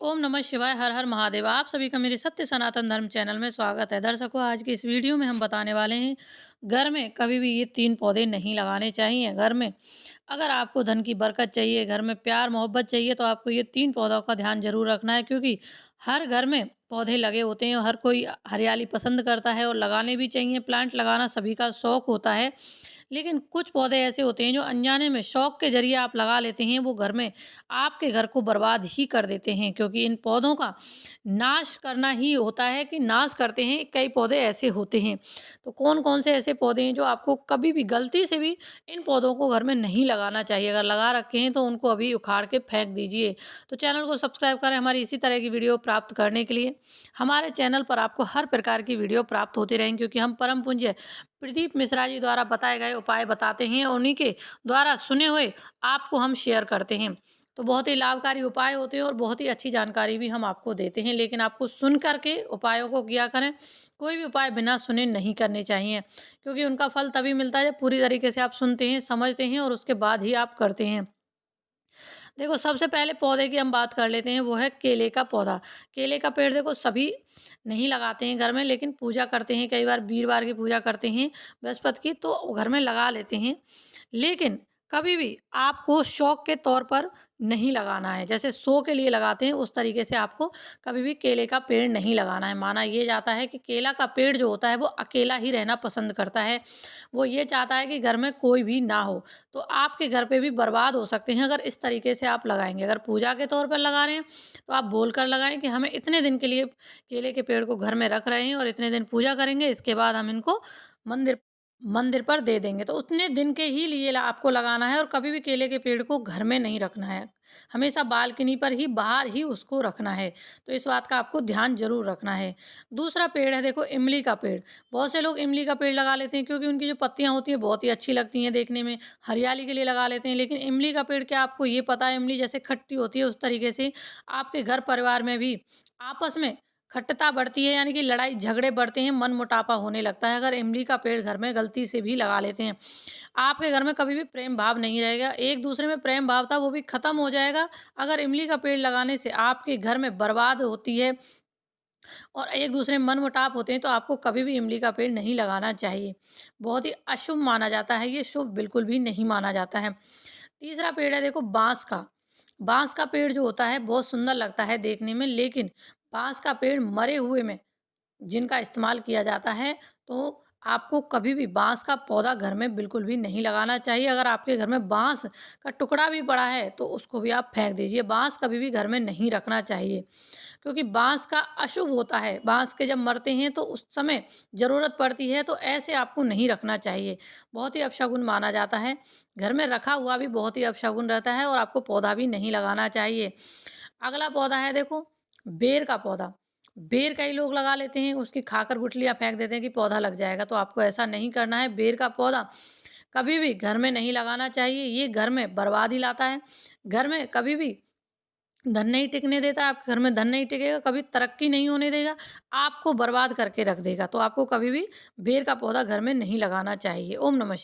ओम नमः शिवाय, हर हर महादेव। आप सभी का मेरे सत्य सनातन धर्म चैनल में स्वागत है। दर्शकों, आज की इस वीडियो में हम बताने वाले हैं, घर में कभी भी ये 3 पौधे नहीं लगाने चाहिए। घर में अगर आपको धन की बरकत चाहिए, घर में प्यार मोहब्बत चाहिए, तो आपको ये 3 पौधों का ध्यान ज़रूर रखना है, क्योंकि हर घर में पौधे लगे होते हैं और हर कोई हरियाली पसंद करता है और लगाने भी चाहिए। प्लांट लगाना सभी का शौक होता है, लेकिन कुछ पौधे ऐसे होते हैं जो अनजाने में शौक के ज़रिए आप लगा लेते हैं, वो घर में आपके घर को बर्बाद ही कर देते हैं, क्योंकि इन पौधों का नाश करना ही होता है कि नाश करते हैं। कई पौधे ऐसे होते हैं, तो कौन-कौन से ऐसे पौधे हैं जो आपको कभी भी गलती से भी इन पौधों को घर में नहीं लगाना चाहिए। अगर लगा रखे हैं तो उनको अभी उखाड़ के फेंक दीजिए। तो चैनल को सब्सक्राइब करें हमारी इसी तरह की वीडियो प्राप्त करने के लिए। हमारे चैनल पर आपको हर प्रकार की वीडियो प्राप्त होती रहेंगी, क्योंकि हम परम पूज्य प्रदीप मिश्रा जी द्वारा बताए गए उपाय बताते हैं और उन्हीं के द्वारा सुने हुए आपको हम शेयर करते हैं। तो बहुत ही लाभकारी उपाय होते हैं और बहुत ही अच्छी जानकारी भी हम आपको देते हैं, लेकिन आपको सुन कर के उपायों को किया करें। कोई भी उपाय बिना सुने नहीं करने चाहिए, क्योंकि उनका फल तभी मिलता है जब पूरी तरीके से आप सुनते हैं, समझते हैं और उसके बाद ही आप करते हैं। देखो, सबसे पहले पौधे की हम बात कर लेते हैं, वो है केले का पौधा। केले का पेड़ देखो सभी नहीं लगाते हैं घर में, लेकिन पूजा करते हैं, कई बार वीरवार की पूजा करते हैं, बृहस्पति की, तो घर में लगा लेते हैं। लेकिन कभी भी आपको शौक के तौर पर नहीं लगाना है। जैसे शो के लिए लगाते हैं, उस तरीके से आपको कभी भी केले का पेड़ नहीं लगाना है। माना ये जाता है कि केला का पेड़ जो होता है वो अकेला ही रहना पसंद करता है। वो ये चाहता है कि घर में कोई भी ना हो। तो आपके घर पे भी बर्बाद हो सकते हैं अगर इस तरीके से आप लगाएँगे। अगर पूजा के तौर पर लगा रहे हैं, तो आप बोल कर लगाएँ कि हमें इतने दिन के लिए केले के पेड़ को घर में रख रहे हैं और इतने दिन पूजा करेंगे, इसके बाद हम इनको मंदिर मंदिर पर दे देंगे। तो उतने दिन के ही लिए आपको लगाना है और कभी भी केले के पेड़ को घर में नहीं रखना है। हमेशा बालकनी पर ही, बाहर ही उसको रखना है। तो इस बात का आपको ध्यान ज़रूर रखना है। दूसरा पेड़ है देखो, इमली का पेड़। बहुत से लोग इमली का पेड़ लगा लेते हैं, क्योंकि उनकी जो पत्तियाँ होती हैं बहुत ही अच्छी लगती हैं देखने में, हरियाली के लिए लगा लेते हैं। लेकिन इमली का पेड़, क्या आपको ये पता है, इमली जैसे खट्टी होती है, उस तरीके से आपके घर परिवार में भी आपस में खट्टता बढ़ती है, यानी कि लड़ाई झगड़े बढ़ते हैं, मनमुटापा होने लगता है अगर इमली का पेड़ घर में गलती से भी लगा लेते हैं। आपके घर में कभी भी प्रेम भाव नहीं रहेगा, एक दूसरे में प्रेम भाव था वो भी खत्म हो जाएगा। अगर इमली का पेड़ लगाने से आपके घर में बर्बाद होती है और एक दूसरे में मनमुटाव होते हैं, तो आपको कभी भी इमली का पेड़ नहीं लगाना चाहिए। बहुत ही अशुभ माना जाता है, ये शुभ बिल्कुल भी नहीं माना जाता है। तीसरा पेड़ है देखो, बाँस का। बाँस का पेड़ जो होता है बहुत सुंदर लगता है देखने में, लेकिन बाँस का पेड़ मरे हुए में जिनका इस्तेमाल किया जाता है, तो आपको कभी भी बाँस का पौधा घर में बिल्कुल भी नहीं लगाना चाहिए। अगर आपके घर में बाँस का टुकड़ा भी पड़ा है, तो उसको भी आप फेंक दीजिए। बाँस कभी भी घर में नहीं रखना चाहिए, क्योंकि बाँस का अशुभ होता है। बाँस के जब मरते हैं तो उस समय ज़रूरत पड़ती है, तो ऐसे आपको नहीं रखना चाहिए। बहुत ही अपशगुन माना जाता है। घर में रखा हुआ भी बहुत ही अपशगुन रहता है और आपको पौधा भी नहीं लगाना चाहिए। अगला पौधा है देखो, बेर का पौधा। बेर कई लोग लगा लेते हैं, उसकी खाकर गुठलियाँ फेंक देते हैं कि पौधा लग जाएगा, तो आपको ऐसा नहीं करना है। बेर का पौधा कभी भी घर में नहीं लगाना चाहिए, ये घर में बर्बादी लाता है। घर में कभी भी धन नहीं टिकने देता, आपके घर में धन नहीं टिकेगा, कभी तरक्की नहीं होने देगा, आपको बर्बाद करके रख देगा। तो आपको कभी भी बेर का पौधा घर में नहीं लगाना चाहिए। ओम नमः शिवाय।